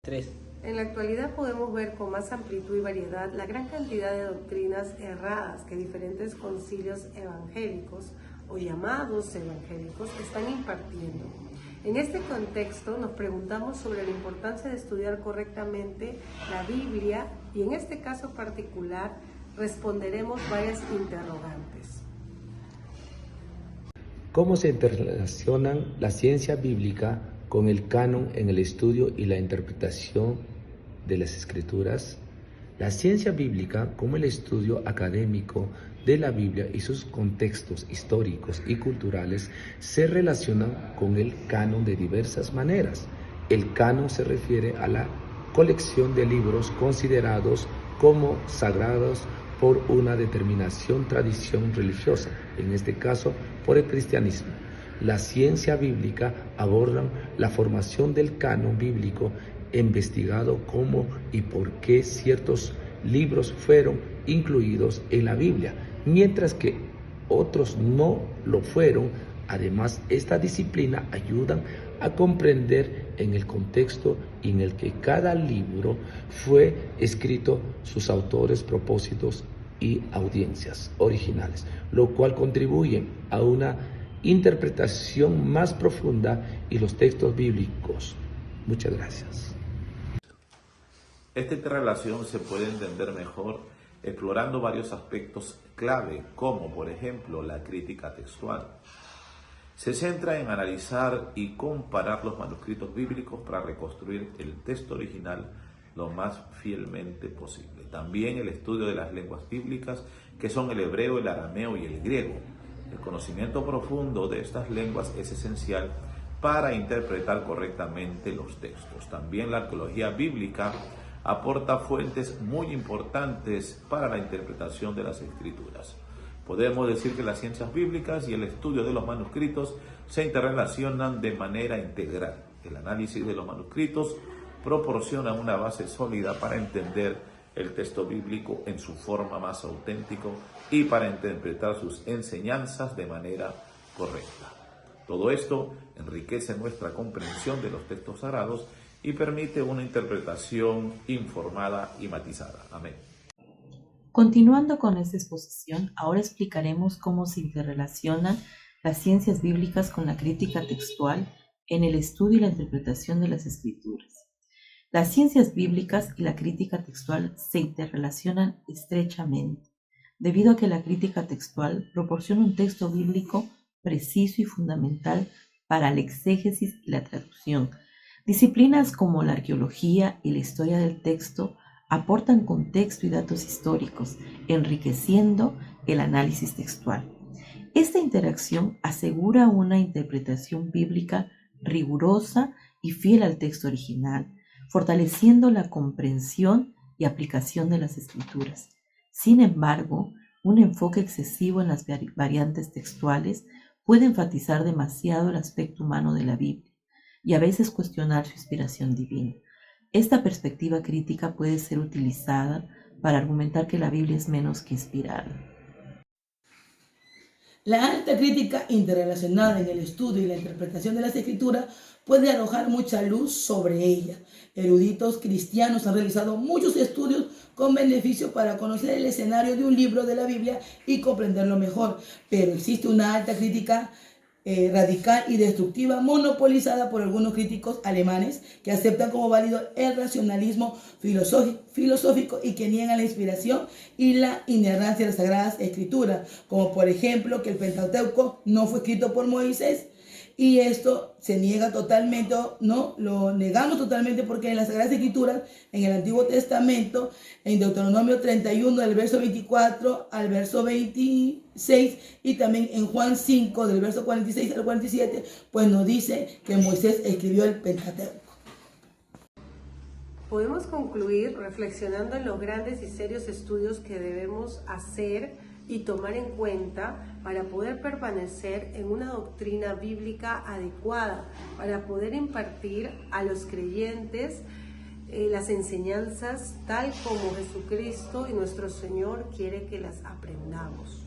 3. En la actualidad podemos ver con más amplitud y variedad la gran cantidad de doctrinas erradas que diferentes concilios evangélicos o llamados evangélicos están impartiendo. En este contexto nos preguntamos sobre la importancia de estudiar correctamente la Biblia y en este caso particular responderemos varias interrogantes. ¿Cómo se interrelacionan la ciencia bíblica con el canon en el estudio y la interpretación de las Escrituras? La ciencia bíblica, como el estudio académico de la Biblia y sus contextos históricos y culturales, se relacionan con el canon de diversas maneras. El canon se refiere a la colección de libros considerados como sagrados por una determinación tradición religiosa, en este caso por el cristianismo. La ciencia bíblica aborda la formación del canon bíblico, investigado cómo y por qué ciertos libros fueron incluidos en la Biblia, mientras que otros no lo fueron. Además, esta disciplina ayuda a comprender en el contexto en el que cada libro fue escrito, sus autores, propósitos y audiencias originales, lo cual contribuye a una interpretación más profunda y los textos bíblicos. Muchas gracias. Esta interrelación se puede entender mejor explorando varios aspectos clave, como por ejemplo la crítica textual. Se centra en analizar y comparar los manuscritos bíblicos para reconstruir el texto original lo más fielmente posible. También el estudio de las lenguas bíblicas, que son el hebreo, el arameo y el griego. El conocimiento profundo de estas lenguas es esencial para interpretar correctamente los textos. También la arqueología bíblica aporta fuentes muy importantes para la interpretación de las Escrituras. Podemos decir que las ciencias bíblicas y el estudio de los manuscritos se interrelacionan de manera integral. El análisis de los manuscritos proporciona una base sólida para entender el texto bíblico en su forma más auténtica y para interpretar sus enseñanzas de manera correcta. Todo esto enriquece nuestra comprensión de los textos sagrados y permite una interpretación informada y matizada. Amén. Continuando con esta exposición, ahora explicaremos cómo se interrelacionan las ciencias bíblicas con la crítica textual en el estudio y la interpretación de las Escrituras. Las ciencias bíblicas y la crítica textual se interrelacionan estrechamente, debido a que la crítica textual proporciona un texto bíblico preciso y fundamental para la exégesis y la traducción. Disciplinas como la arqueología y la historia del texto aportan contexto y datos históricos, enriqueciendo el análisis textual. Esta interacción asegura una interpretación bíblica rigurosa y fiel al texto original, fortaleciendo la comprensión y aplicación de las Escrituras. Sin embargo, un enfoque excesivo en las variantes textuales puede enfatizar demasiado el aspecto humano de la Biblia y a veces cuestionar su inspiración divina. Esta perspectiva crítica puede ser utilizada para argumentar que la Biblia es menos que inspirada. La alta crítica interrelacionada en el estudio y la interpretación de las Escrituras puede arrojar mucha luz sobre ella. Eruditos cristianos han realizado muchos estudios con beneficio para conocer el escenario de un libro de la Biblia y comprenderlo mejor, pero existe una alta crítica radical y destructiva monopolizada por algunos críticos alemanes que aceptan como válido el racionalismo filosófico y que niegan la inspiración y la inerrancia de las Sagradas Escrituras, como por ejemplo que el Pentateuco no fue escrito por Moisés. Y esto se niega totalmente, no lo negamos totalmente, porque en las Sagradas Escrituras, en el Antiguo Testamento, en Deuteronomio 31, del verso 24 al verso 26, y también en Juan 5, del verso 46 al 47, pues nos dice que Moisés escribió el Pentateuco. Podemos concluir reflexionando en los grandes y serios estudios que debemos hacer y tomar en cuenta para poder permanecer en una doctrina bíblica adecuada, para poder impartir a los creyentes las enseñanzas tal como Jesucristo y nuestro Señor quiere que las aprendamos.